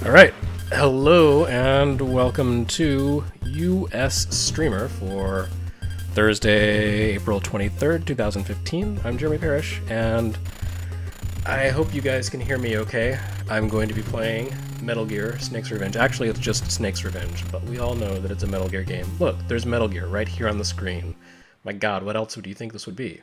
Alright, hello and welcome to USstreamer for Thursday, April 23rd, 2015. I'm Jeremy Parrish, and I hope you guys can hear me okay. I'm going to be playing Metal Gear Snake's Revenge. Actually, it's just Snake's Revenge, but we all know that it's a Metal Gear game. Look, there's Metal Gear right here on the screen. My god, what else would you think this would be?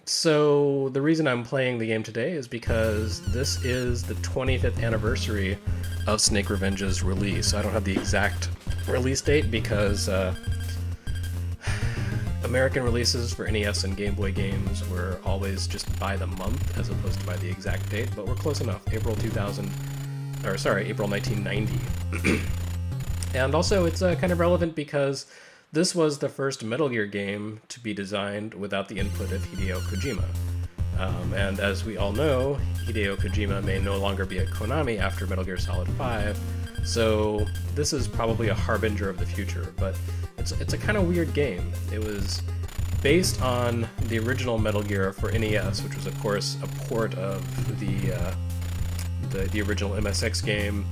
So the reason I'm playing the game today is because this is the 25th anniversary of Snake Revenge's release. I don't have the exact release date because American releases for NES and Game Boy games were always just by the month as opposed to by the exact date, but we're close enough. April 1990. And also it's kind of relevant because this was the first Metal Gear game to be designed without the input of Hideo Kojima. And as we all know, Hideo Kojima may no longer be at Konami after Metal Gear Solid 5, so this is probably a harbinger of the future, but it's a kind of weird game. It was based on the original Metal Gear for NES, which was of course a port of the original MSX game.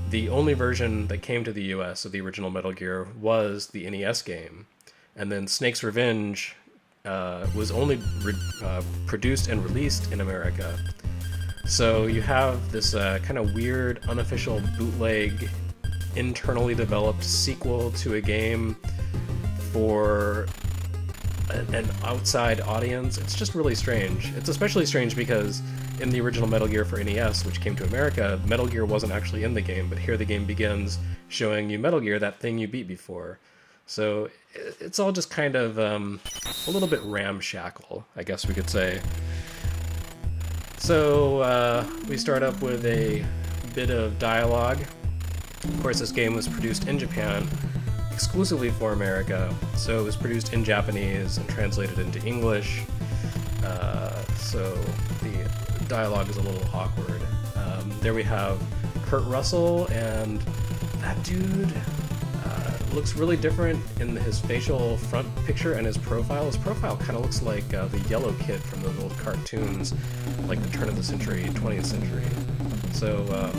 The only version that came to the US of the original Metal Gear was the NES game, and then Snake's Revenge was only produced and released in America. So you have this kind of weird, unofficial bootleg, internally developed sequel to a game for an outside audience. It's just really strange. It's especially strange because in the original Metal Gear for NES, which came to America, Metal Gear wasn't actually in the game, but here the game begins showing you Metal Gear, that thing you beat before. So it's all just kind of a little bit ramshackle, I guess we could say. So we start up with a bit of dialogue. Of course, this game was produced in Japan exclusively for America, so it was produced in Japanese and translated into English. So the dialogue is a little awkward. There we have Kurt Russell, and that dude looks really different in his facial front picture and his profile. His profile kind of looks like the Yellow Kid from those old cartoons, like the turn of the century, 20th century. So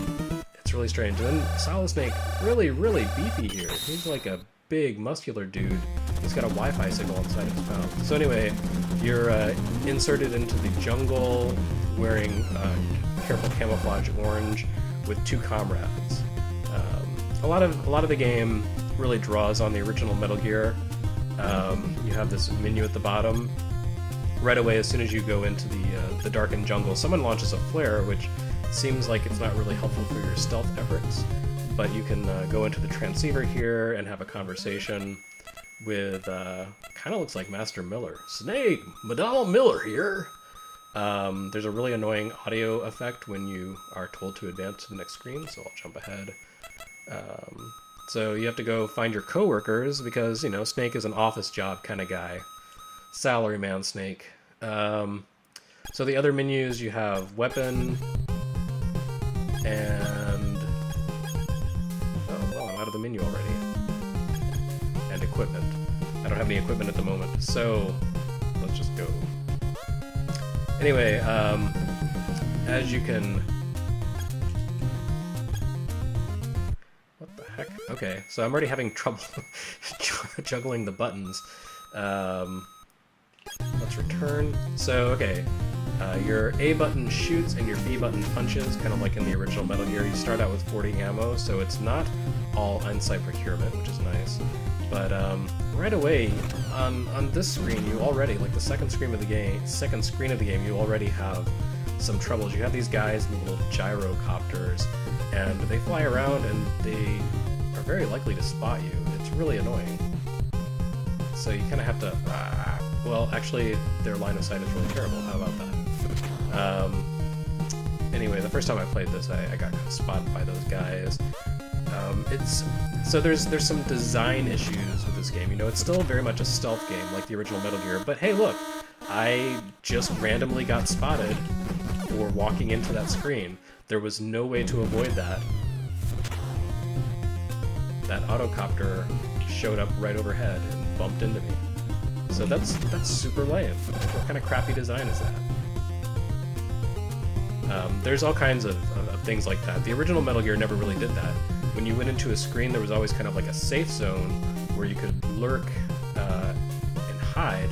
it's really strange. And then Solid Snake, really, really beefy here. He's like a big, muscular dude. He's got a Wi-Fi signal inside his mouth. So anyway, you're inserted into the jungle wearing careful camouflage orange with two comrades. A lot of the game really draws on the original Metal Gear. You have this menu at the bottom. Right away, as soon as you go into the darkened jungle, someone launches a flare, which seems like it's not really helpful for your stealth efforts. But you can go into the transceiver here and have a conversation with, kind of looks like Master Miller. Snake, Madonna Miller here. There's a really annoying audio effect when you are told to advance to the next screen, so I'll jump ahead. So you have to go find your coworkers because, you know, Snake is an office job kind of guy. Salaryman Snake. So the other menus, you have weapon, and... oh, well, I'm out of the menu already. And equipment. I don't have any equipment at the moment, so let's just go. Anyway, as you can... what the heck? Okay, so I'm already having trouble juggling the buttons. Let's return. So, okay, your A button shoots and your B button punches, kind of like in the original Metal Gear. You start out with 40 ammo, so it's not all on-site procurement, which is nice. But right away, on this screen, you already, like the second screen of the game, you already have some troubles. You have these guys in the little gyrocopters, and they fly around, and they are very likely to spot you. It's really annoying. So you kind of have to... well, actually, their line of sight is really terrible. How about that? Anyway, the first time I played this, I got kind of spotted by those guys. So there's some design issues with this game. You know, it's still very much a stealth game, like the original Metal Gear. But hey, look, I just randomly got spotted for walking into that screen. There was no way to avoid that. That autocopter showed up right overhead and bumped into me. So that's super lame. What kind of crappy design is that? There's all kinds of things like that. The original Metal Gear never really did that. When you went into a screen, there was always kind of like a safe zone where you could lurk and hide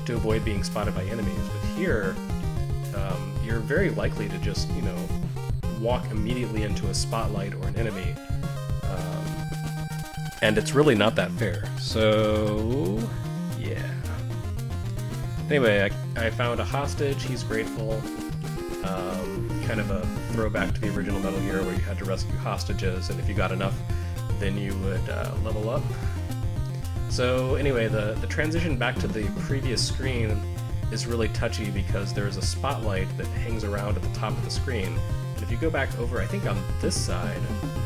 to avoid being spotted by enemies. But here, you're very likely to just, you know, walk immediately into a spotlight or an enemy. And it's really not that fair. So, yeah. Anyway, I found a hostage. He's grateful. Kind of a throwback to the original Metal Gear where you had to rescue hostages, and if you got enough, then you would level up. So anyway, the transition back to the previous screen is really touchy because there's a spotlight that hangs around at the top of the screen. And if you go back over, I think on this side,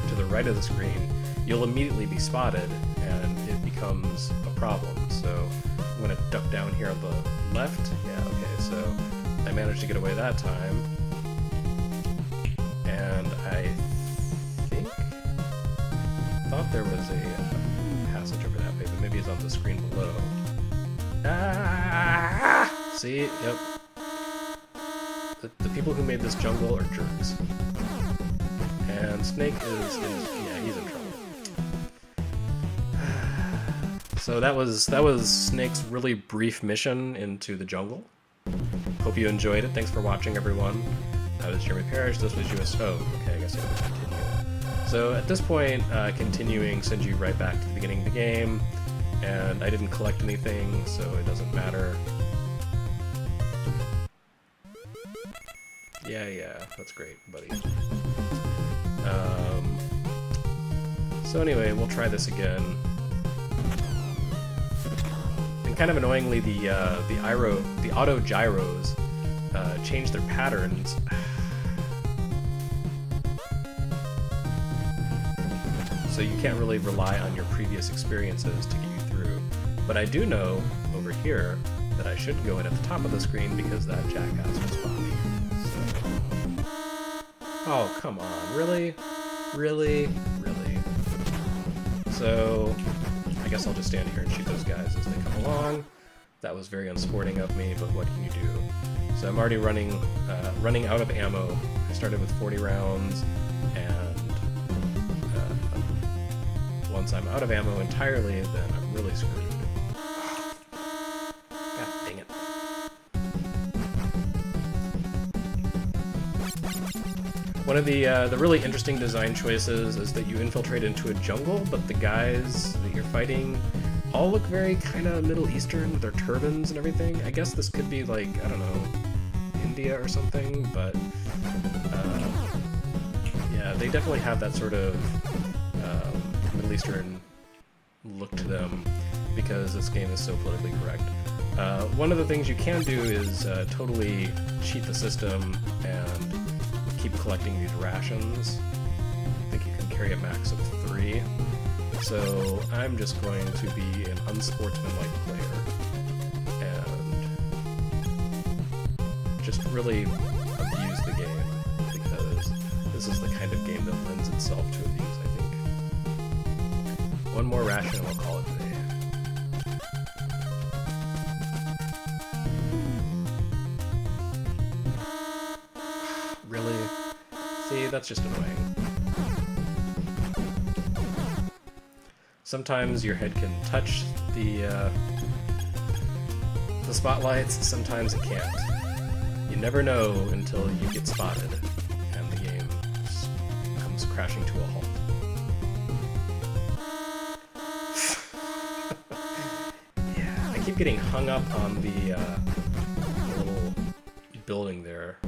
to the right of the screen, you'll immediately be spotted, and it becomes a problem. So I'm going to duck down here on the left. Yeah, okay, so I managed to get away that time. And I thought there was a passage over that way, but maybe it's on the screen below. Ah! See? Yep. The people who made this jungle are jerks. And Snake yeah, he's in trouble. So that was Snake's really brief mission into the jungle. Hope you enjoyed it. Thanks for watching, everyone. I was Jeremy Parrish. This was US. Oh, okay, I guess I have to continue. So at this point, continuing sends you right back to the beginning of the game, and I didn't collect anything, so it doesn't matter. Yeah, that's great, buddy. So anyway, we'll try this again. And kind of annoyingly, the auto gyros change their patterns. So you can't really rely on your previous experiences to get you through. But I do know over here that I should go in at the top of the screen because that jackass was spotty. So... Oh, come on, really? Really? Really? So I guess I'll just stand here and shoot those guys as they come along. That was very unsporting of me, but what can you do? So I'm already running out of ammo. I started with 40 rounds, and once I'm out of ammo entirely, then I'm really screwed. God dang it. One of the really interesting design choices is that you infiltrate into a jungle, but the guys that you're fighting all look very kind of Middle Eastern with their turbans and everything. I guess this could be like, I don't know, India or something, but yeah, they definitely have that sort of Middle Eastern look to them because this game is so politically correct. One of the things you can do is totally cheat the system and keep collecting these rations. I think you can carry a max of 3. So I'm just going to be an unsportsmanlike player and just really abuse the game because this is the kind of game that lends itself to abuse, I think. One more ration and I'll call it a day. Really? See, that's just annoying. Sometimes your head can touch the spotlights, sometimes it can't. You never know until you get spotted, and the game comes crashing to a halt. Yeah, I keep getting hung up on the little building there.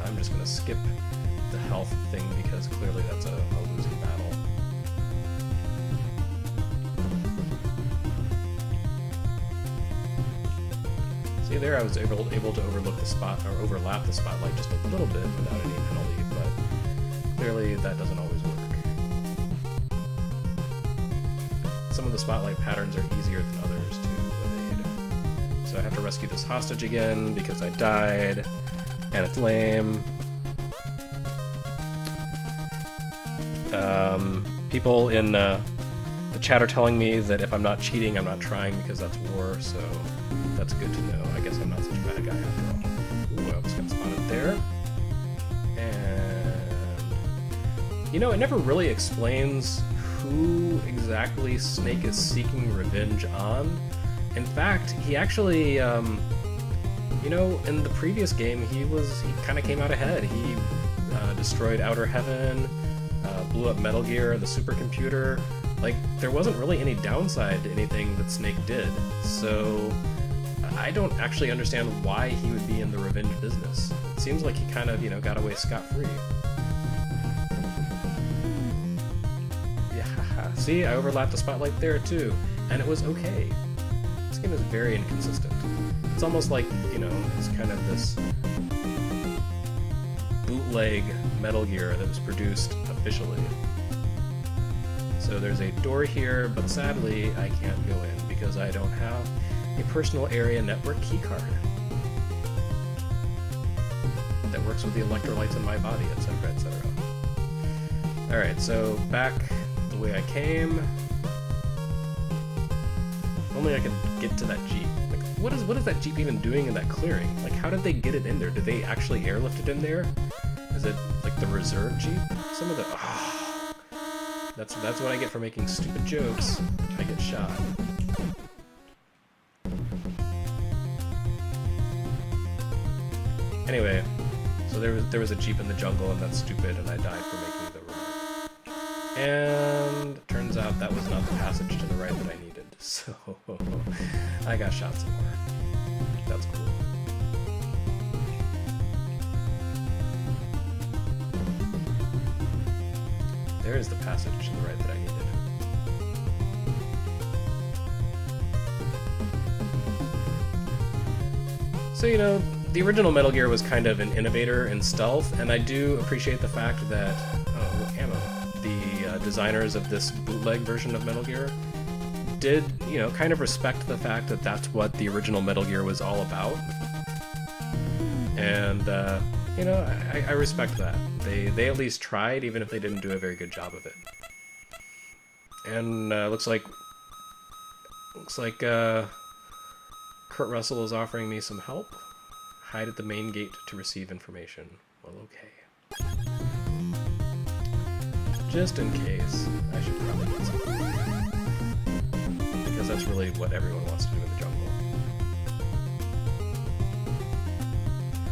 I'm just going to skip the health thing because clearly that's a losing battle. See there, I was able to overlook the spot or overlap the spotlight just a little bit without any penalty, but clearly that doesn't always work. Some of the spotlight patterns are easier than others to evade. So I have to rescue this hostage again because I died, and it's lame. People in the chat are telling me that if I'm not cheating, I'm not trying because that's war, so that's good to know. I guess I'm not such a bad guy after all. Ooh, I almost got spotted there. And, you know, it never really explains who exactly Snake is seeking revenge on. In fact, he actually, you know, in the previous game, he kind of came out ahead. He destroyed Outer Heaven, blew up Metal Gear, the supercomputer. Like, there wasn't really any downside to anything that Snake did. So, I don't actually understand why he would be in the revenge business. It seems like he kind of, you know, got away scot-free. Yeah, see, I overlapped the spotlight there too, and it was okay. This game is very inconsistent. It's almost like, you know, it's kind of this bootleg Metal Gear that was produced officially. So there's a door here, but sadly I can't go in because I don't have a personal area network keycard that works with the electrolytes in my body, etc., etc. Alright, so back the way I came. If only I could get to that Jeep. Like, what is that Jeep even doing in that clearing? Like, how did they get it in there? Did they actually airlift it in there? Is it like the reserve Jeep? Some of the... Oh, that's what I get for making stupid jokes. I get shot. Anyway, so there was a Jeep in the jungle, and that's stupid, and I died for making the remark. And turns out that was not the passage to the right that I needed, so I got shot some more. That's cool. There is the passage to the right that I needed. So, you know, the original Metal Gear was kind of an innovator in stealth, and I do appreciate the fact that, the designers of this bootleg version of Metal Gear did, you know, kind of respect the fact that that's what the original Metal Gear was all about. And, you know, I respect that. They at least tried, even if they didn't do a very good job of it. And looks like Kurt Russell is offering me some help. Hide at the main gate to receive information. Well, okay. Just in case, I should probably get something. Because that's really what everyone wants to do in the jungle.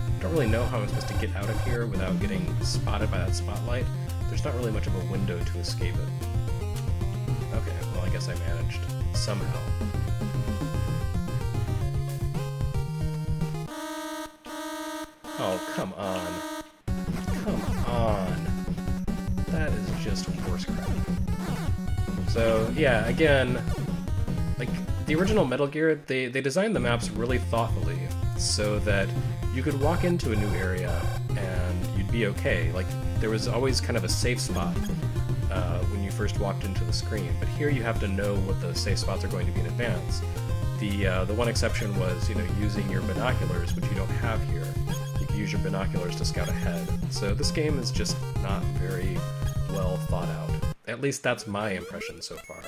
I don't really know how I'm supposed to get out of here without getting spotted by that spotlight. There's not really much of a window to escape it. Okay, well, I guess I managed. Somehow. Oh, come on. Come on. That is just horse crap. So, yeah, again, like, the original Metal Gear, they designed the maps really thoughtfully so that you could walk into a new area and you'd be okay. Like, there was always kind of a safe spot when you first walked into the screen, but here you have to know what the safe spots are going to be in advance. The one exception was, you know, using your binoculars, which you don't have here. You can use your binoculars to scout ahead. So this game is just not very well thought out. At least that's my impression so far.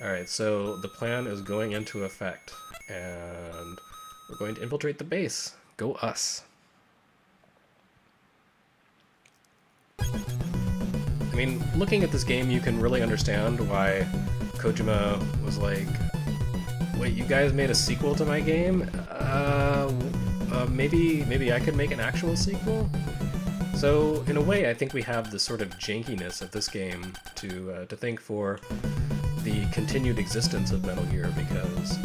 Alright, so the plan is going into effect, and we're going to infiltrate the base. Go us. I mean, looking at this game, you can really understand why Kojima was like, wait, you guys made a sequel to my game? Maybe I could make an actual sequel? So, in a way, I think we have the sort of jankiness of this game to thank for the continued existence of Metal Gear, because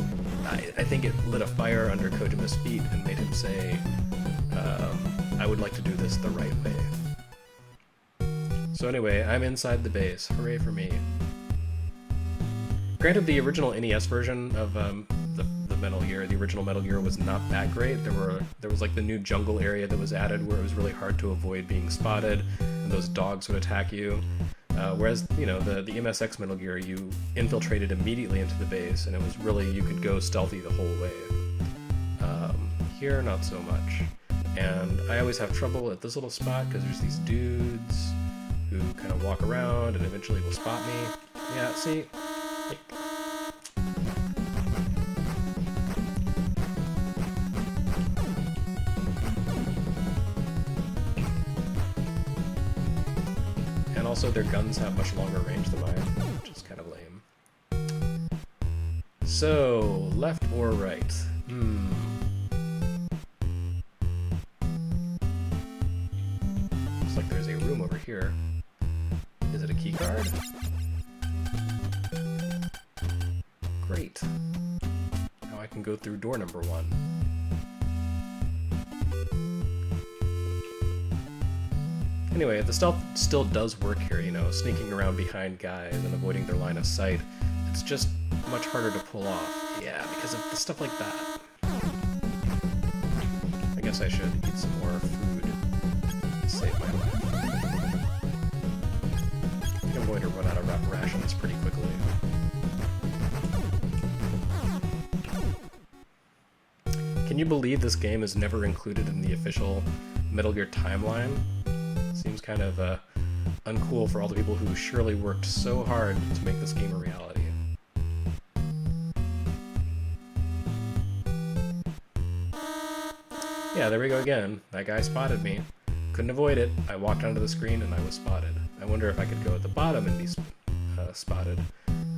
I think it lit a fire under Kojima's feet and made him say, I would like to do this the right way. So anyway, I'm inside the base. Hooray for me. Granted, the original NES version of the Metal Gear, the original Metal Gear, was not that great. There was like the new jungle area that was added where it was really hard to avoid being spotted, and those dogs would attack you. Whereas, you know, the MSX Metal Gear, you infiltrated immediately into the base, and it was really, you could go stealthy the whole way. Here, not so much. And I always have trouble at this little spot because there's these dudes who kind of walk around and eventually will spot me. Yeah, see? also their guns have much longer range than mine, which is kind of lame. So, left or right? Looks like there's a room over here. Is it a key card? Great. Now I can go through door number 1. Anyway, the stealth still does work here, you know, sneaking around behind guys and avoiding their line of sight. It's just much harder to pull off. Yeah, because of stuff like that. I guess I should eat some more food to save my life. I think I'm going to run out of rations pretty quickly. Can you believe this game is never included in the official Metal Gear timeline? Seems kind of uncool for all the people who surely worked so hard to make this game a reality. Yeah, there we go again. That guy spotted me. Couldn't avoid it. I walked onto the screen and I was spotted. I wonder if I could go at the bottom and be spotted.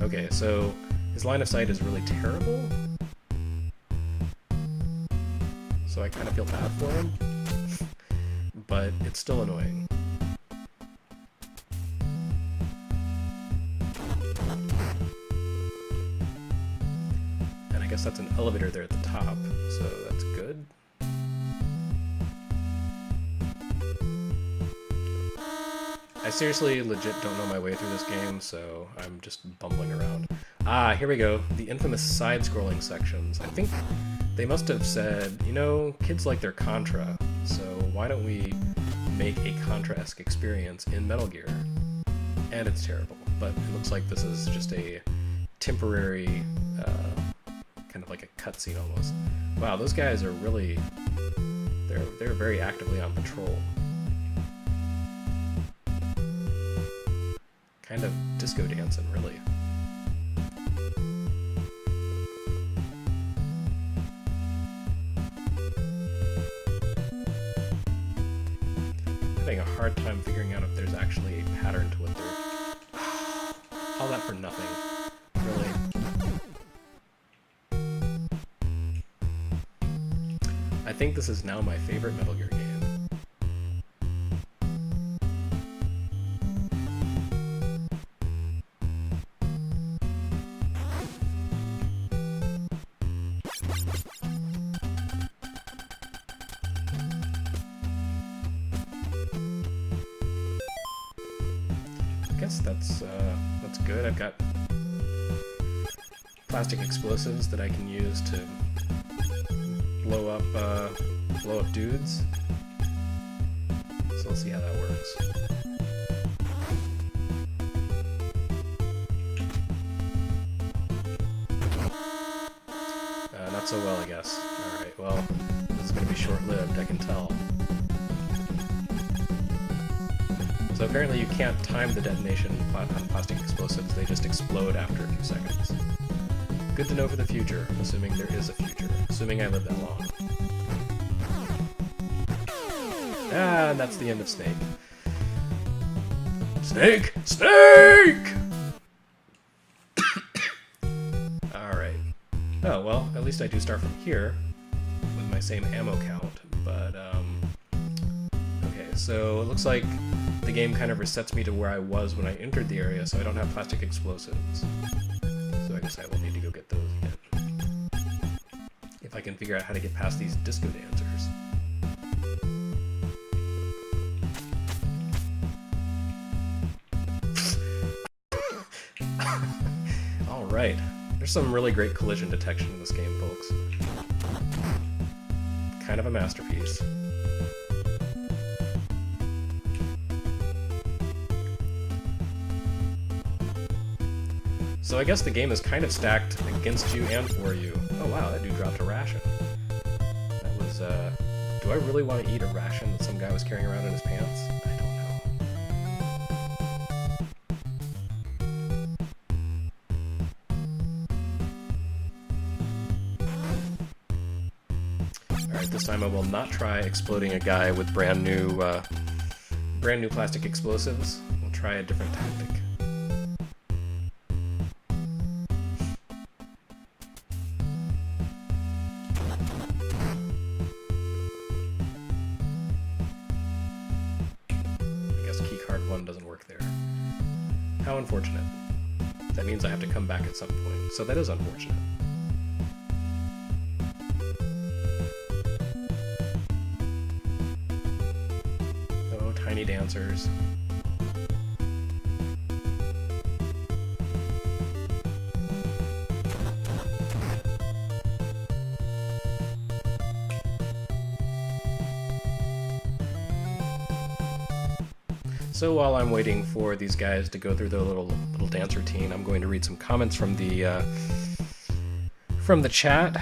Okay, so his line of sight is really terrible. So I kind of feel bad for him. But it's still annoying. And I guess that's an elevator there at the top, so that's good. I seriously legit don't know my way through this game, so I'm just bumbling around. Ah, here we go. The infamous side-scrolling sections. I think they must have said, you know, kids like their Contra, so why don't we make a Contra-esque experience in Metal Gear? And it's terrible, but it looks like this is just a temporary, kind of like a cutscene almost. Wow, those guys are really, they're very actively on patrol. Kind of disco dancing, really. Having a hard time figuring out if there's actually a pattern to what they're... All that for nothing. Really. I think this is now my favorite Metal Gear game. I guess that's good. I've got plastic explosives that I can use to blow up dudes. So let's see how that works. Not so well, I guess. Alright, well, this is going to be short-lived, I can tell. So apparently you can't time the detonation on plastic explosives, they just explode after a few seconds. Good to know for the future, assuming there is a future, assuming I live that long. Ah, and that's the end of Snake. Snake! Snake! Alright. Oh, well, at least I do start from here, with my same ammo count, but, okay, so it looks like the game kind of resets me to where I was when I entered the area, so I don't have plastic explosives. So I guess I will need to go get those again. If I can figure out how to get past these disco dancers. Alright. There's some really great collision detection in this game, folks. Kind of a masterpiece. So I guess the game is kind of stacked against you and for you. Oh wow, that dude dropped a ration. That was, do I really want to eat a ration that some guy was carrying around in his pants? I don't know. Alright, this time I will not try exploding a guy with brand new plastic explosives. We'll try a different tactic. I guess keycard 1 doesn't work there. How unfortunate. That means I have to come back at some point, so that is unfortunate. Oh, tiny dancers. So while I'm waiting for these guys to go through their little dance routine, I'm going to read some comments from the chat.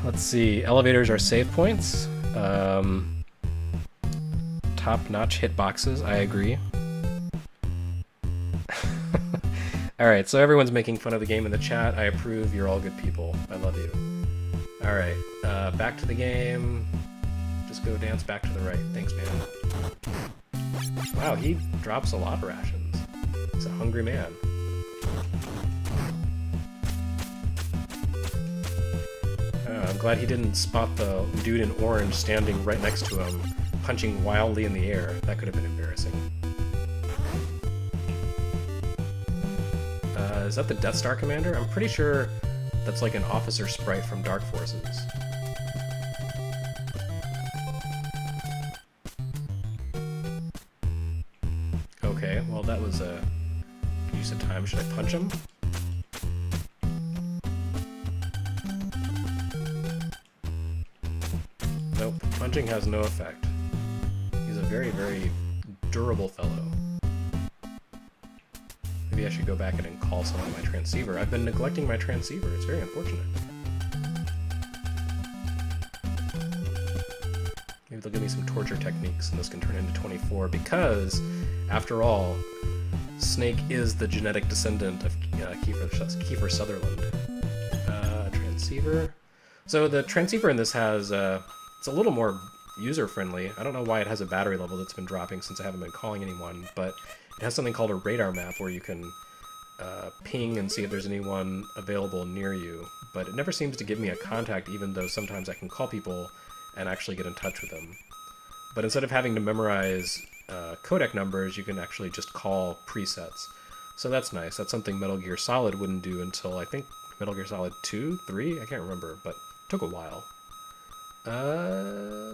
Let's see. Elevators are save points. Top-notch hitboxes. I agree. All right. So everyone's making fun of the game in the chat. I approve. You're all good people. I love you. All right. Back to the game. Just go dance back to the right. Thanks, man. Wow, he drops a lot of rations. He's a hungry man. I'm glad he didn't spot the dude in orange standing right next to him, punching wildly in the air. That could have been embarrassing. Is that the Death Star commander? I'm pretty sure that's like an officer sprite from Dark Forces. Okay, well that was a use of time. Should I punch him? Nope, punching has no effect. He's a very, very durable fellow. Maybe I should go back in and call someone my transceiver. I've been neglecting my transceiver. It's very unfortunate. Maybe they'll give me some torture techniques and this can turn into 24 because, after all, Snake is the genetic descendant of Kiefer Sutherland. Transceiver. So the transceiver in this has, it's a little more user-friendly. I don't know why it has a battery level that's been dropping since I haven't been calling anyone, but it has something called a radar map where you can ping and see if there's anyone available near you. But it never seems to give me a contact, even though sometimes I can call people and actually get in touch with them. But instead of having to memorize codec numbers, you can actually just call presets. So that's nice. That's something Metal Gear Solid wouldn't do until, I think, Metal Gear Solid 2, 3? I can't remember, but it took a while.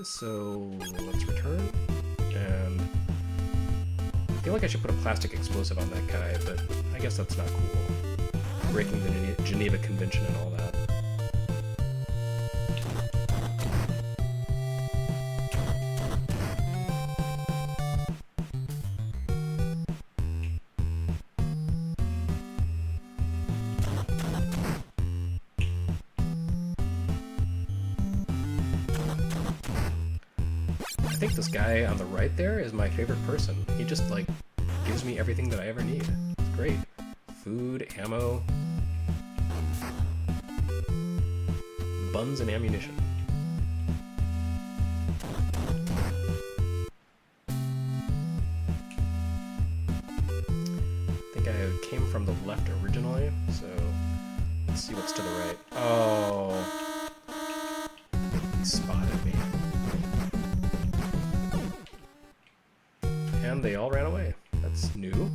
So let's return. And I feel like I should put a plastic explosive on that guy, but I guess that's not cool. Breaking the Geneva Convention and all that. I think this guy on the right there is my favorite person. He just, like, gives me everything that I ever need. It's great. Food, ammo, buns, and ammunition. I think I came from the left originally, so let's see what's to the right. Oh, he spotted me. And they all ran away. That's new.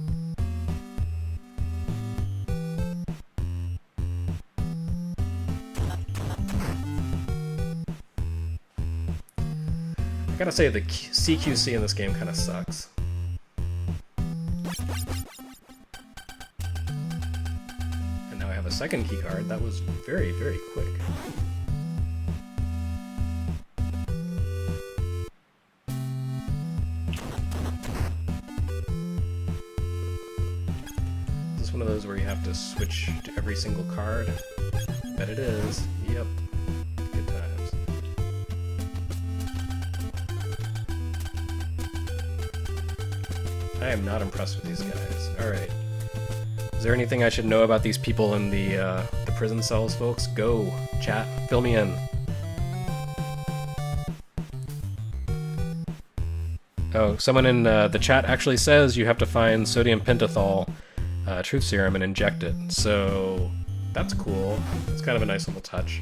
I gotta say, the CQC in this game kind of sucks. And now I have a second keycard. That was very, very quick. One of those where you have to switch to every single card. Bet it is. Yep. Good times. I am not impressed with these guys. Alright. Is there anything I should know about these people in the prison cells, folks? Go, chat. Fill me in. Oh, someone in the chat actually says you have to find sodium pentothal truth serum and inject it. So that's cool. It's kind of a nice little touch.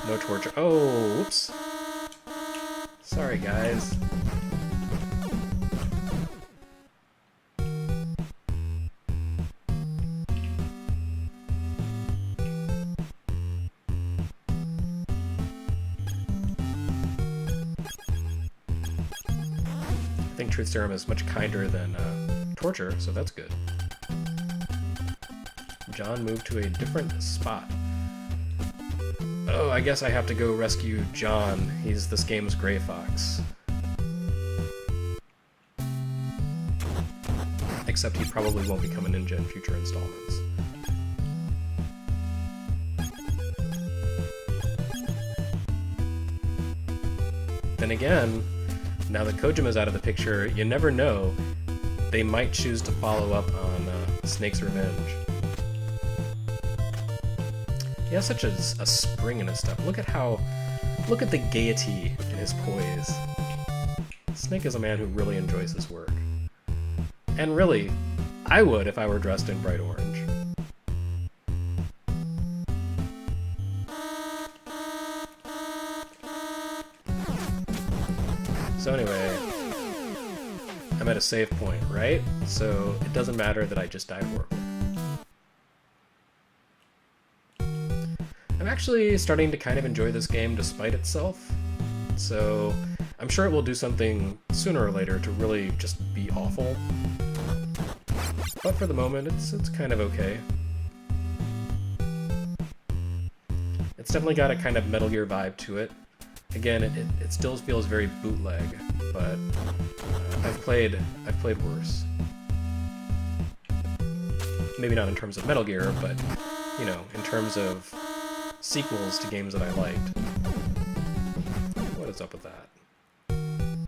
No torture. Oh, whoops. Sorry, guys. I think truth serum is much kinder than torture, so that's good. John moved to a different spot. Oh, I guess I have to go rescue John. He's this game's Gray Fox. Except he probably won't become a ninja in future installments. Then again, now that Kojima's out of the picture, you never know. They might choose to follow up on Snake's Revenge. He has such a spring in his step. Look at the gaiety in his poise. Snake is a man who really enjoys his work. And really, I would if I were dressed in bright orange. So anyway, I'm at a save point, right? So it doesn't matter that I just died horribly. I'm actually starting to kind of enjoy this game despite itself. So I'm sure it will do something sooner or later to really just be awful. But for the moment, it's kind of okay. It's definitely got a kind of Metal Gear vibe to it. Again, it still feels very bootleg, but I've played worse. Maybe not in terms of Metal Gear, but you know, in terms of sequels to games that I liked. What is up with that?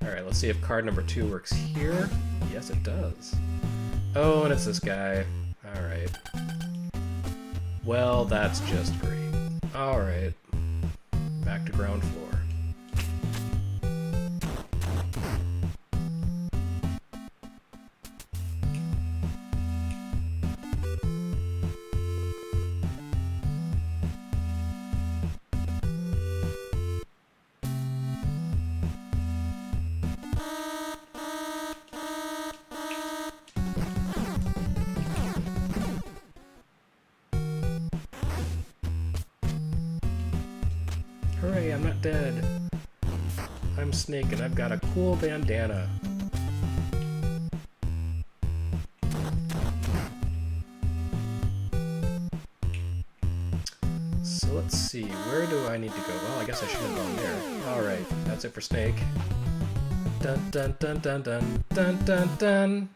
Alright, let's see if card number 2 works here. Yes, it does. Oh, and it's this guy. Alright. Well, that's just great. Alright. Back to ground floor. Hooray, I'm not dead. I'm Snake and I've got a cool bandana. So let's see, where do I need to go? Well, I guess I should have gone there. Alright, that's it for Snake. Dun dun dun dun dun dun dun dun.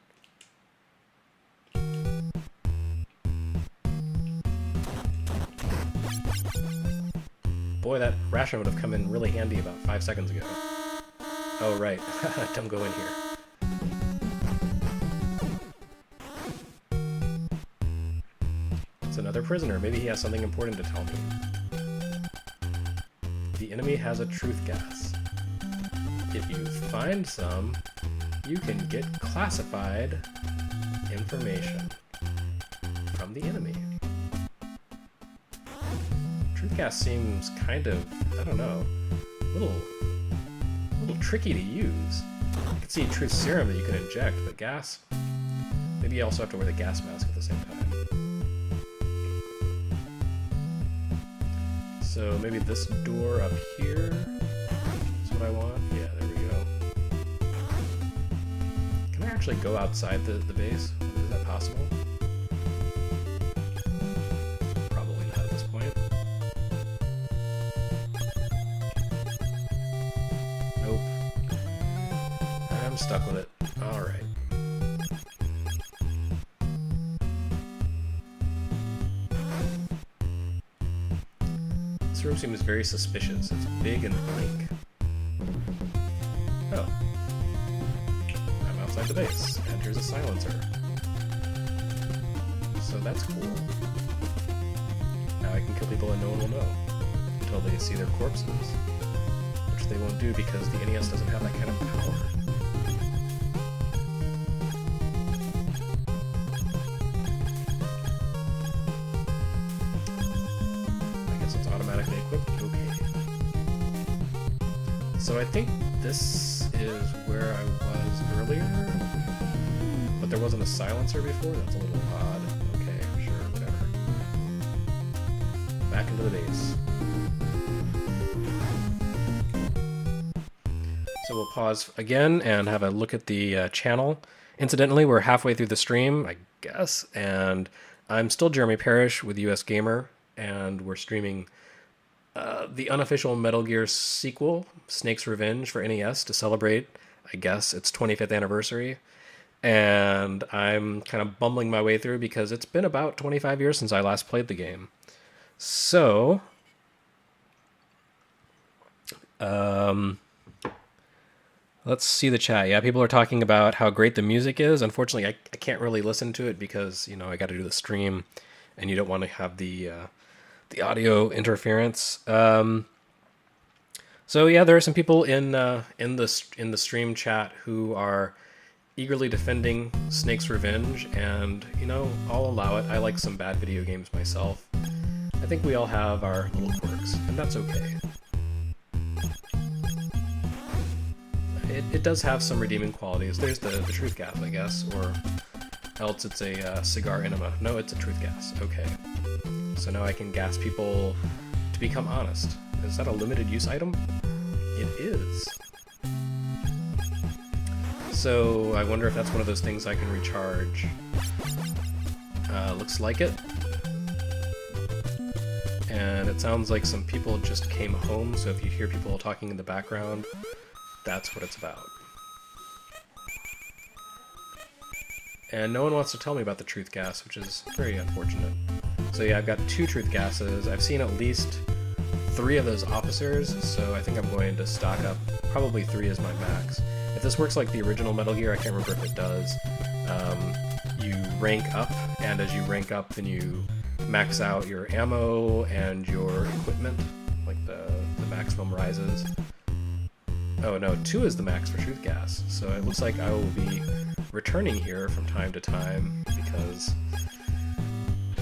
Boy, that ration would have come in really handy about 5 seconds ago. Oh, right. Don't go in here. It's another prisoner. Maybe he has something important to tell me. The enemy has a truth gas. If you find some, you can get classified information from the enemy. Truth gas seems kind of, I don't know, a little tricky to use. I could see truth serum that you can inject, but gas, maybe you also have to wear the gas mask at the same time. So maybe this door up here is what I want. Yeah, there we go. Can I actually go outside the base? Is that possible? Stuck with it. Alright. This room seems very suspicious. It's big and blank. Oh. I'm outside the base, and here's a silencer. So that's cool. Now I can kill people and no one will know. Until they see their corpses. Which they won't do because the NES doesn't have that kind of power. So I think this is where I was earlier, but there wasn't a silencer before? That's a little odd. Okay, sure, whatever. Back into the base. So we'll pause again and have a look at the channel. Incidentally, we're halfway through the stream, I guess, and I'm still Jeremy Parrish with USgamer, and we're streaming the unofficial Metal Gear sequel, Snake's Revenge, for NES to celebrate, I guess, its 25th anniversary. And I'm kind of bumbling my way through because it's been about 25 years since I last played the game. So, let's see the chat. Yeah, people are talking about how great the music is. Unfortunately, I can't really listen to it because, you know, I got to do the stream, and you don't want to have the audio interference. So yeah, there are some people in the stream chat who are eagerly defending Snake's Revenge, and you know, I'll allow it. I like some bad video games myself. I think we all have our little quirks, and that's okay. It does have some redeeming qualities. There's the truth gas, I guess, or else it's a cigar enema. No, it's a truth gas. Okay. So now I can gas people to become honest. Is that a limited use item? It is. So I wonder if that's one of those things I can recharge. Looks like it. And it sounds like some people just came home, so if you hear people talking in the background, that's what it's about. And no one wants to tell me about the truth gas, which is very unfortunate. So yeah, I've got 2 truth gases. I've seen at least 3 of those officers, so I think I'm going to stock up. Probably 3 is my max. If this works like the original Metal Gear, I can't remember if it does. You rank up, and as you rank up, then you max out your ammo and your equipment, like the maximum rises. Oh no, 2 is the max for truth gas, so it looks like I will be returning here from time to time, because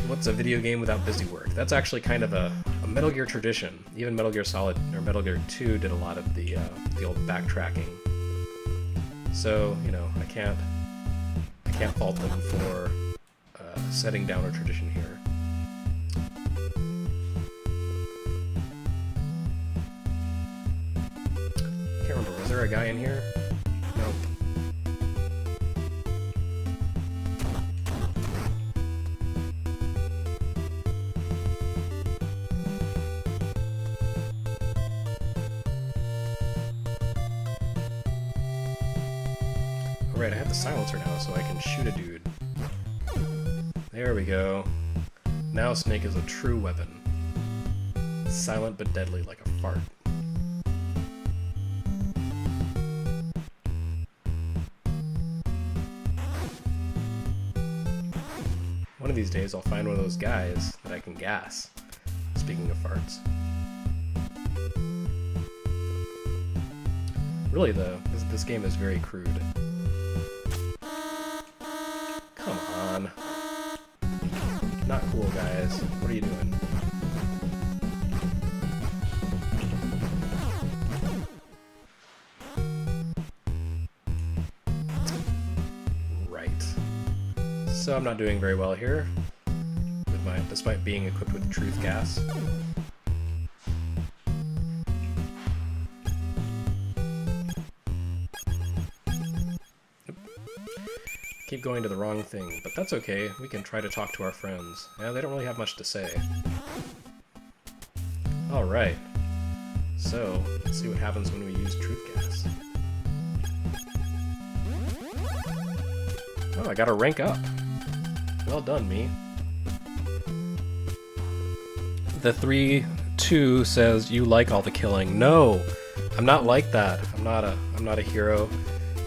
what's a video game without busy work? That's actually kind of a Metal Gear tradition. Even Metal Gear Solid, or Metal Gear 2 did a lot of the old backtracking. So, you know, I can't fault them for setting down a tradition here. Can't remember, was there a guy in here? Nope. Alright, I have the silencer now, so I can shoot a dude. There we go. Now Snake is a true weapon. Silent but deadly like a fart. One of these days I'll find one of those guys that I can gas. Speaking of farts. Really though, this game is very crude. Come on. Not cool, guys. What are you doing? Right. So I'm not doing very well here, despite being equipped with truth gas. Keep going to the wrong thing, but that's okay. We can try to talk to our friends. Yeah, they don't really have much to say. Alright. So, let's see what happens when we use truth gas. Oh, I gotta rank up. Well done, me. The 3-2 says you like all the killing. No! I'm not like that. I'm not a hero.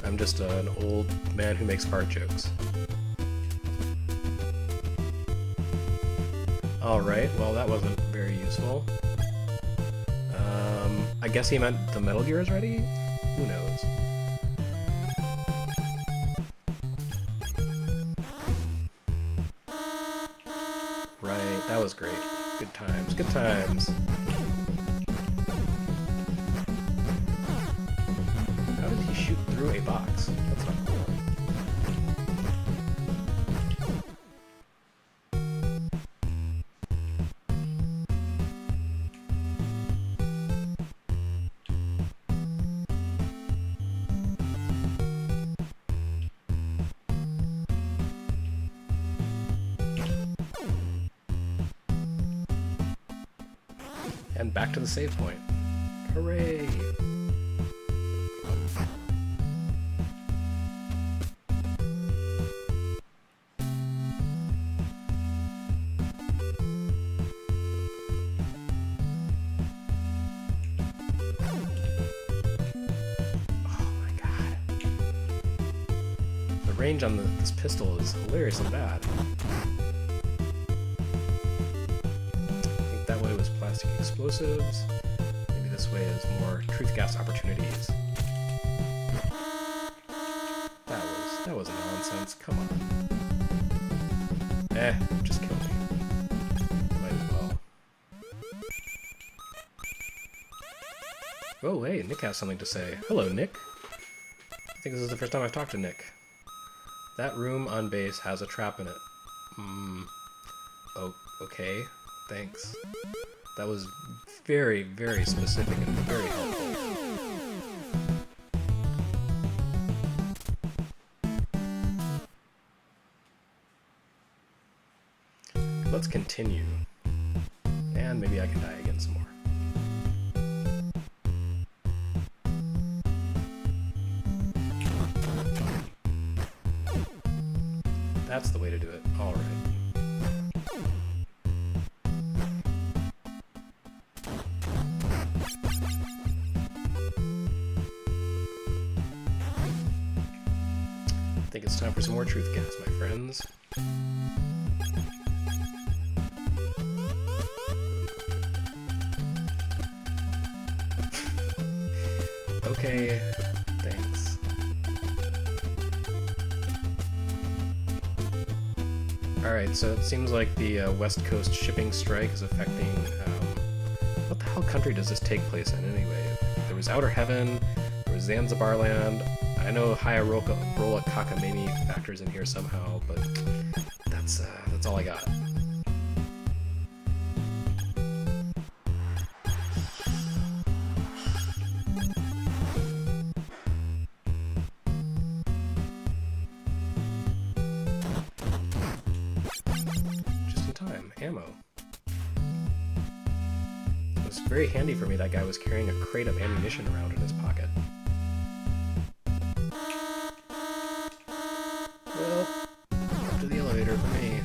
I'm just an old man who makes fart jokes. Alright, well that wasn't very useful. I guess he meant the Metal Gear is ready? Who knows? Right, that was great. Good times, good times. sucks. That's not cool. And back to the save point. Hooray! Range on this pistol is hilariously bad. I think that way was plastic explosives. Maybe this way is more truth gas opportunities. That was nonsense. Come on. Just kill me. Might as well. Oh, hey, Nick has something to say. Hello, Nick. I think this is the first time I've talked to Nick. That room on base has a trap in it. Oh, okay. Thanks. That was very, very specific and very helpful. Let's continue. And maybe I can die again some more. That's the way to do it. All right. I think it's time for some more truth gas, my friends. Okay, thanks. Alright, so it seems like the West Coast shipping strike is affecting... what the hell country does this take place in, anyway? There was Outer Heaven, there was Zanzibar Land. I know Hyarola Kaka maybe factors in here somehow, but that's all I got. Ammo. It was very handy for me that guy was carrying a crate of ammunition around in his pocket. Well, up to the elevator for me.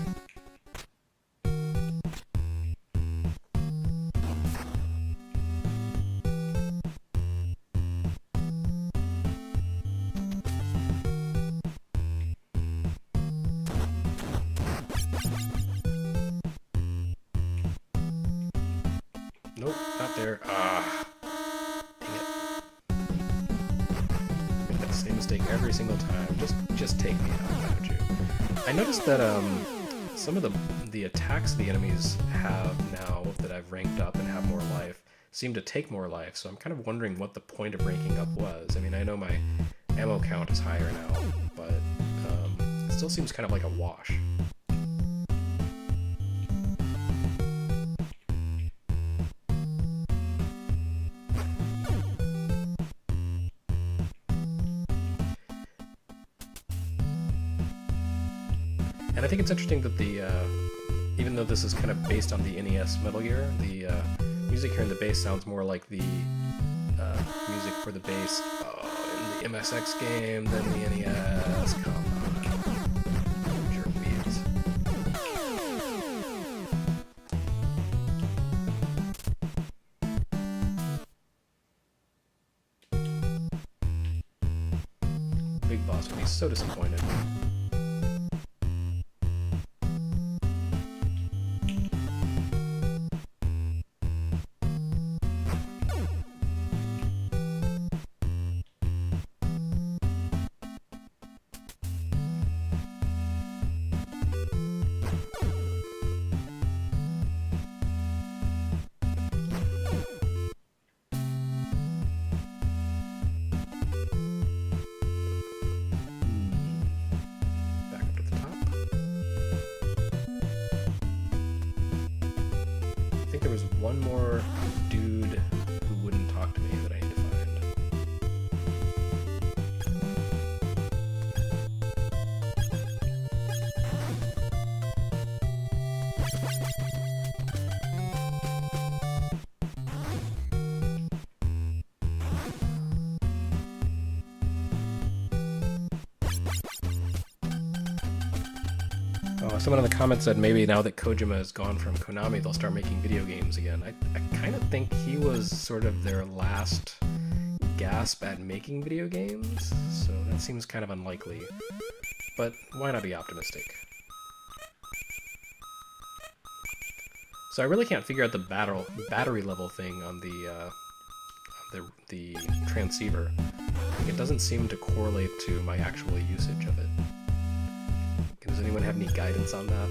Nope, not there. Ah, dang it. Make that same mistake every single time. Just take me out, why don't you? I noticed that some of the attacks the enemies have now that I've ranked up and have more life seem to take more life, so I'm kind of wondering what the point of ranking up was. I mean, I know my ammo count is higher now, but it still seems kind of like a wash. And I think it's interesting that even though this is kind of based on the NES Metal Gear, the music here in the bass sounds more like the music for the bass in the MSX game than the NES. Come on. Jerkweeds. Big Boss would be so disappointed. one more dude who wouldn't talk to me that I need to find. Someone in the comments said maybe now that Kojima is gone from Konami, they'll start making video games again. I kind of think he was sort of their last gasp at making video games, so that seems kind of unlikely. But why not be optimistic? So I really can't figure out the battery level thing on the transceiver. It doesn't seem to correlate to my actual usage of it. Does anyone have any guidance on that?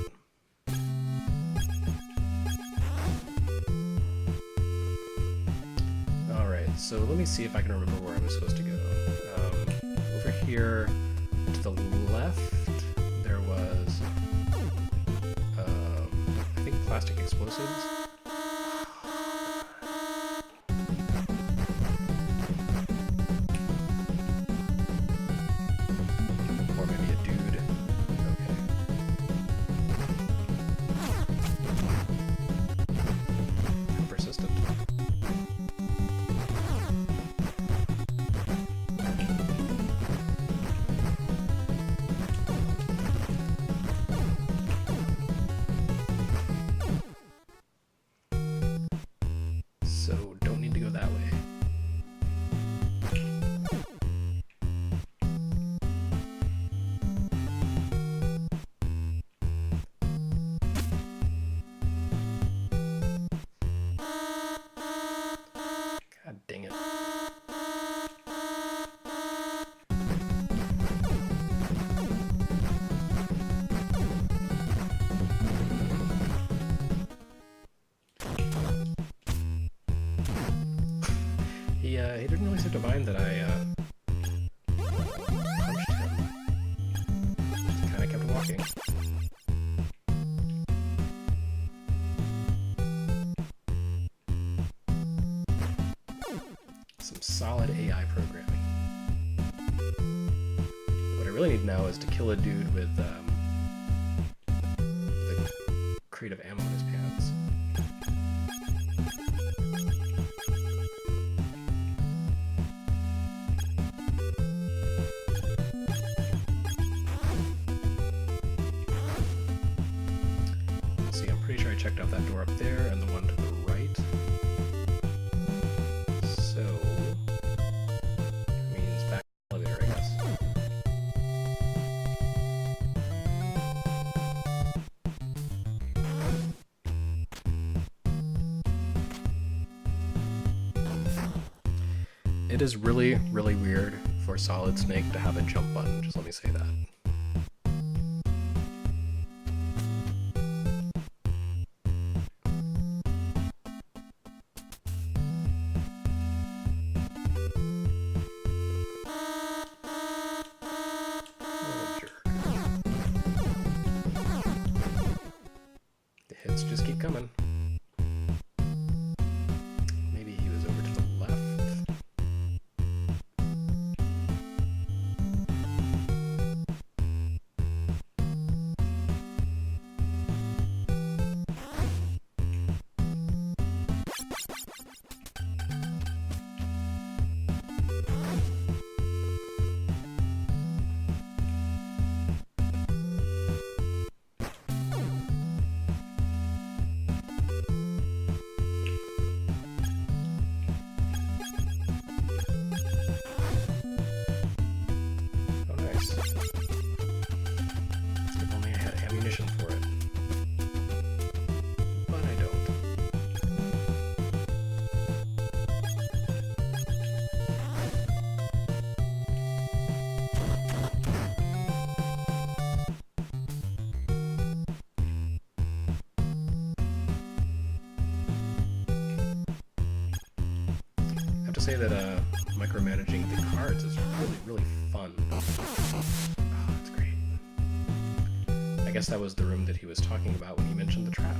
Alright, so let me see if I can remember where I was supposed to go. Over here to the left, there was, I think, plastic explosives. He didn't really seem to mind that I punched him. Just kind of kept walking. Some solid AI programming. What I really need now is to kill a dude with the crate of ammo in his pants. Checked out that door up there and the one to the right. So that means back to the elevator, I guess. It is really, really weird for Solid Snake to have a jump button, just let me say that. Just keep coming. Maybe he was over to the left. If only I had ammunition for it. But I don't. I have to say that micromanaging the cards is really, really fun. I guess that was the room that he was talking about when he mentioned the trap.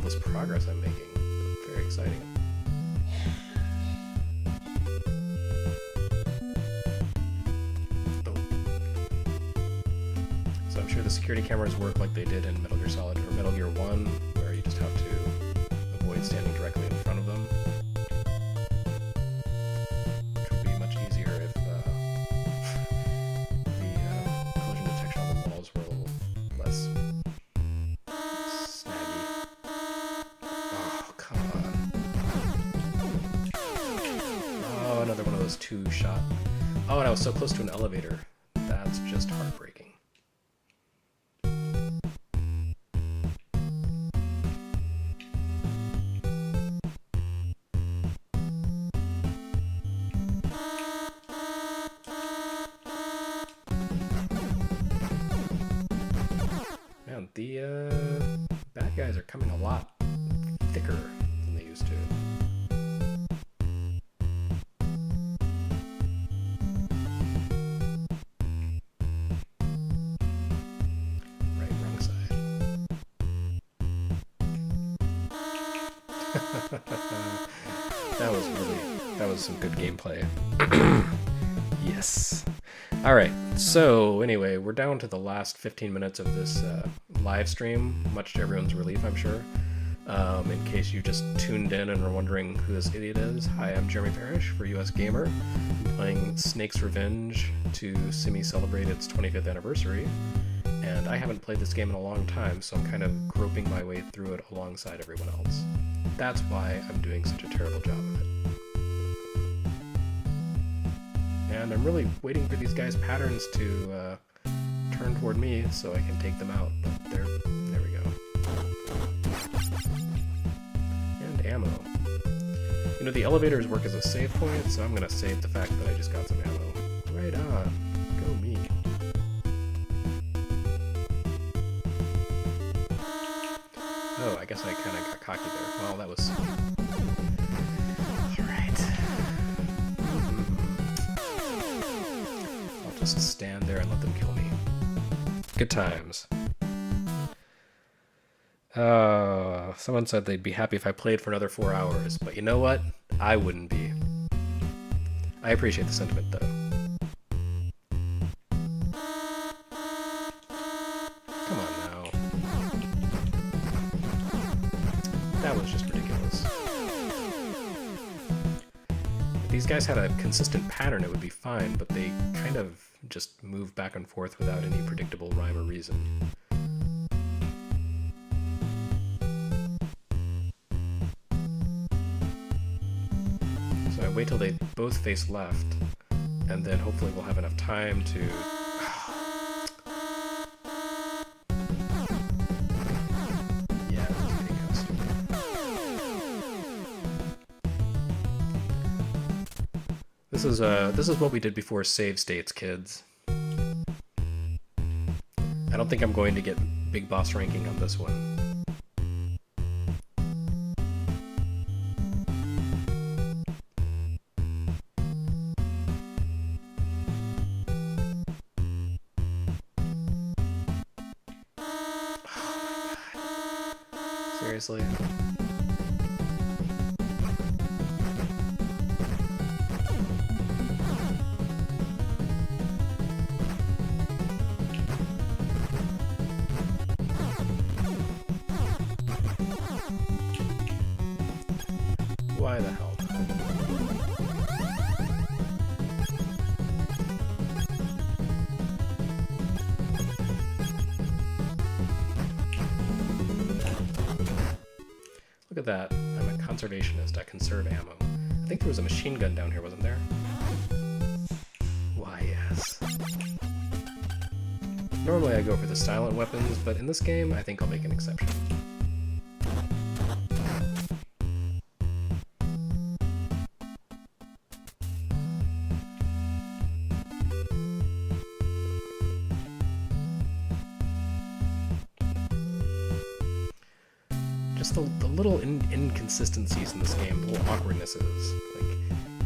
this progress I'm making. Very exciting. Oh. So I'm sure the security cameras work like they did in Metal Gear Solid or Metal Gear 1, where you just have to avoid standing directly in front of them. Which would be much easier if the collision detection on the walls were a little less snaggy. Oh, come on. Oh, another one of those two-shot. Oh, and I was so close to an elevator. That's just heartbreaking. Man, the bad guys are coming a lot thicker than they used to. Right, wrong side. That was some good gameplay. Yes. Alright, so anyway, we're down to the last 15 minutes of this live stream, much to everyone's relief, I'm sure. In case you just tuned in and are wondering who this idiot is, hi, I'm Jeremy Parrish for USgamer. I'm playing Snake's Revenge to semi-celebrate its 25th anniversary, and I haven't played this game in a long time, so I'm kind of groping my way through it alongside everyone else. That's why I'm doing such a terrible job of it. And I'm really waiting for these guys' patterns to turn toward me so I can take them out, but there we go. And ammo. You know, the elevators work as a save point, so I'm gonna save the fact that I just got some ammo. Right on. Go me. Oh, I guess I kinda got cocky there. Well, that was... Just stand there and let them kill me. Good times. Someone said they'd be happy if I played for another 4 hours, but you know what? I wouldn't be. I appreciate the sentiment, though. Come on now. That was just ridiculous. If these guys had a consistent pattern, it would be fine, but they kind of just move back and forth without any predictable rhyme or reason. So I wait till they both face left, and then hopefully we'll have enough time to... Yeah, this is getting kind of stupid. This is what we did before save states, kids. I don't think I'm going to get big boss ranking on this one. Oh my god. Seriously? Why the hell? Look at that. I'm a conservationist. I conserve ammo. I think there was a machine gun down here, wasn't there? Why, yes. Normally I go for the silent weapons, but in this game I think I'll make an exception. Just the little inconsistencies in this game, the little awkwardnesses. Like,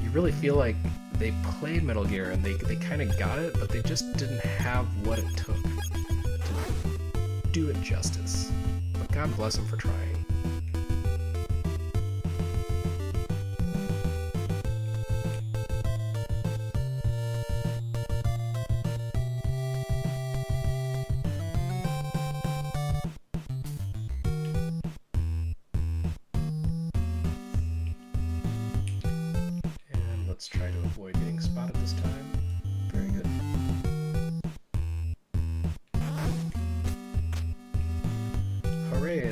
you really feel like they played Metal Gear and they kind of got it, but they just didn't have what it took to do it justice. But God bless them for trying.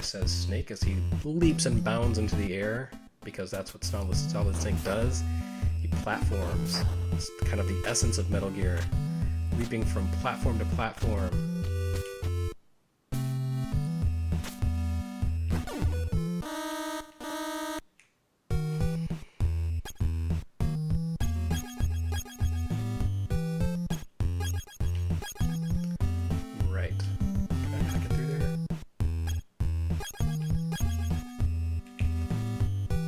says Snake as he leaps and bounds into the air, because that's what Solid Snake does. He platforms. It's kind of the essence of Metal Gear. Leaping from platform to platform. Right. Can I get through there?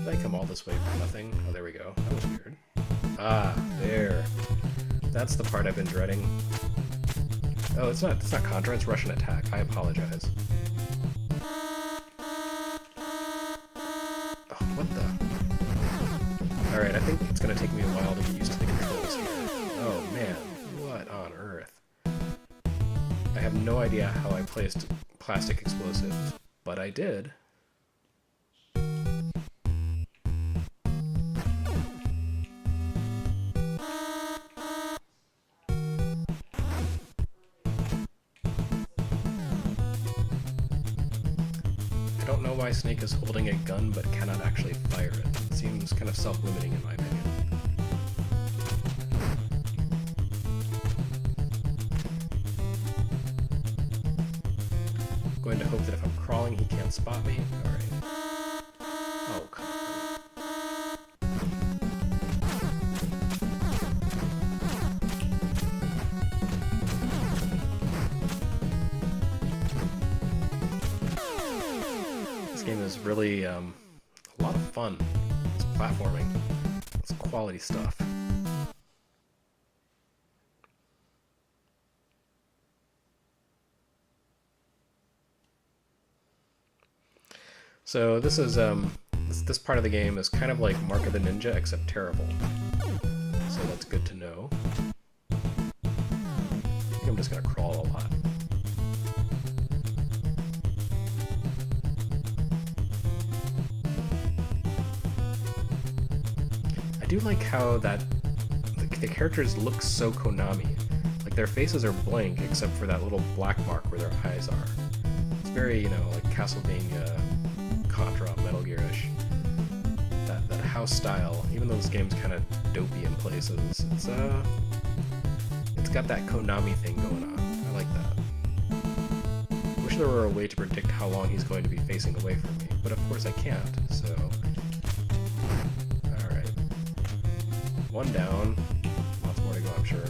Did I come all this way for nothing? Oh, there we go. That was weird. Ah, there. That's the part I've been dreading. Oh, it's not Contra, it's Russian Attack. I apologize. Oh, what the? Alright, I think it's gonna take me a while to get used to the controls here. Oh man, what on earth? I have no idea how I placed plastic explosives, but I did. I don't know why Snake is holding a gun but cannot actually fire it. It seems kind of self-limiting in my opinion. I'm going to hope that if I'm crawling he can't spot me. Alright. Oh, come on. This game is really a lot of fun. It's platforming. It's quality stuff. So this is this part of the game is kind of like Mark of the Ninja except terrible. So that's good to know. I think I'm just gonna crawl a lot. I do like how that the characters look so Konami. Like their faces are blank except for that little black mark where their eyes are. It's very, you know, like Castlevania, Contra, Metal Gear-ish. That house style, even though this game's kind of dopey in places, it's got that Konami thing going on. I like that. I wish there were a way to predict how long he's going to be facing away from me, but of course I can't, so... Alright. One down. Lots more to go, I'm sure.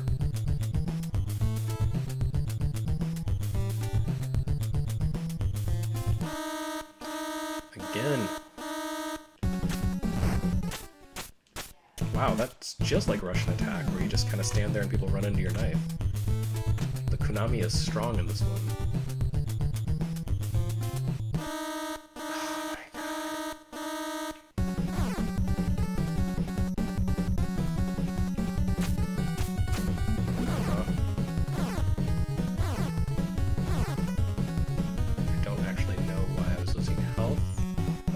Again. Wow, that's just like Russian Attack, where you just kind of stand there and people run into your knife. The Konami is strong in this one. Oh my god. I don't actually know why I was losing health.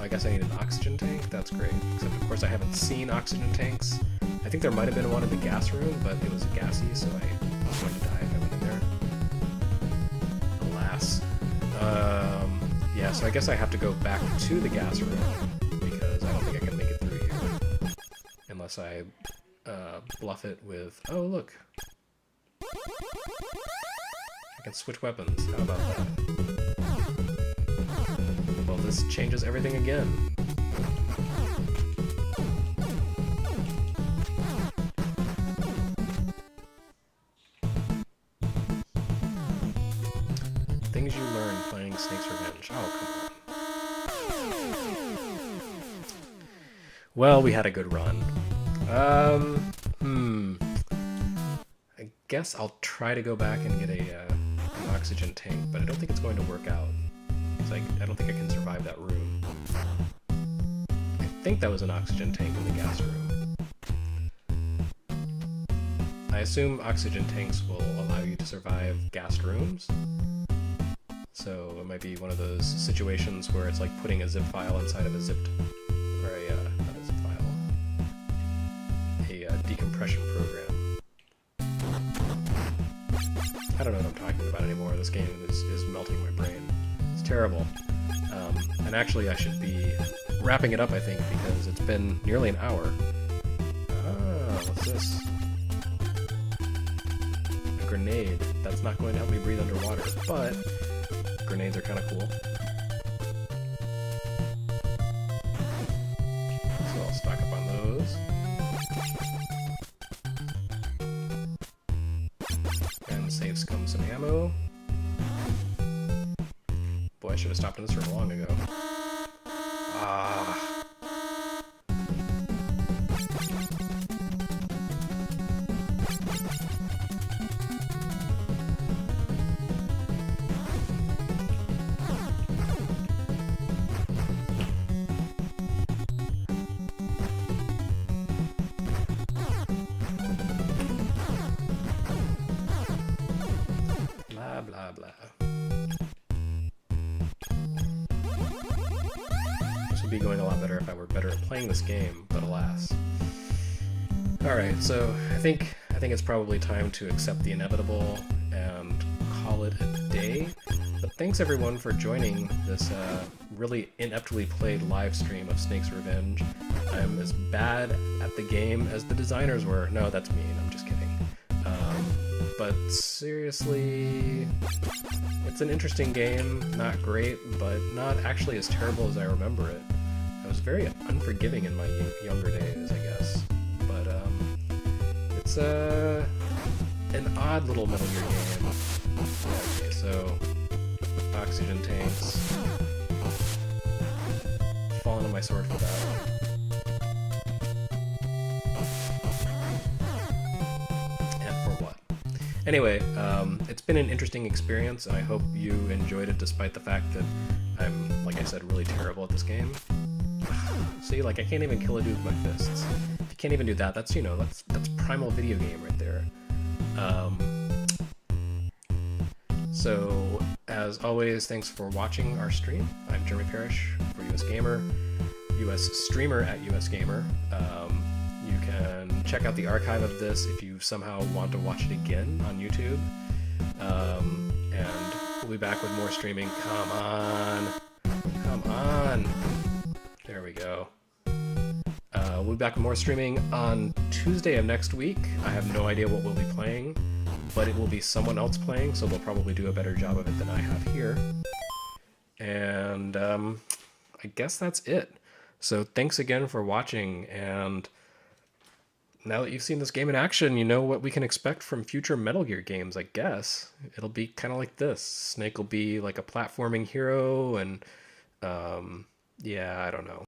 I guess I need an oxygen tank? That's great. Except, of course, I haven't seen oxygen tanks. I think there might have been one in the gas room, but it was gassy, so I was going to die if I went in there. Alas. Yeah, so I guess I have to go back to the gas room, because I don't think I can make it through here. Unless I bluff it with... Oh, look! I can switch weapons. How about that? Well, this changes everything again. Things you learn playing Snake's Revenge. Oh, come on. Well, we had a good run. I guess I'll try to go back and get an oxygen tank, but I don't think it's going to work out. I don't think I can survive that room. I think that was an oxygen tank in the gas room. I assume oxygen tanks will allow you to survive gassed rooms. So it might be one of those situations where it's like putting a zip file inside of a zipped, or not a zip file, a decompression program. I don't know what I'm talking about anymore. This game is melting my brain. It's terrible. And actually, I should be wrapping it up, I think, because it's been nearly an hour. Ah, what's this? A grenade. That's not going to help me breathe underwater, but grenades are kind of cool. So I'll stock up on those. And saves come some ammo. Boy, I should have stopped in this room long ago. Ah. Blah, blah, blah. This would be going a lot better if I were better at playing this game, but alas. Alright, so I think it's probably time to accept the inevitable and call it a day. But thanks everyone for joining this really ineptly played live stream of Snake's Revenge. I'm as bad at the game as the designers were. No, that's mean, I'm just kidding. But seriously, it's an interesting game, not great, but not actually as terrible as I remember it. I was very unforgiving in my younger days, I guess. But it's an odd little Metal Gear game. Okay, so oxygen tanks. Falling on my sword for that. Anyway, it's been an interesting experience, and I hope you enjoyed it despite the fact that I'm, like I said, really terrible at this game. See, like, I can't even kill a dude with my fists. If you can't even do that, that's, you know, that's primal video game right there. So, as always, thanks for watching our stream. I'm Jeremy Parrish for USGamer, USstreamer at USGamer. You can check out the archive of this if you somehow want to watch it again on YouTube. And we'll be back with more streaming. Come on. Come on. There we go. We'll be back with more streaming on Tuesday of next week. I have no idea what we'll be playing, but it will be someone else playing, so they'll probably do a better job of it than I have here. And I guess that's it. So thanks again for watching, and now that you've seen this game in action, you know what we can expect from future Metal Gear games, I guess. It'll be kind of like this. Snake will be like a platforming hero, and yeah, I don't know.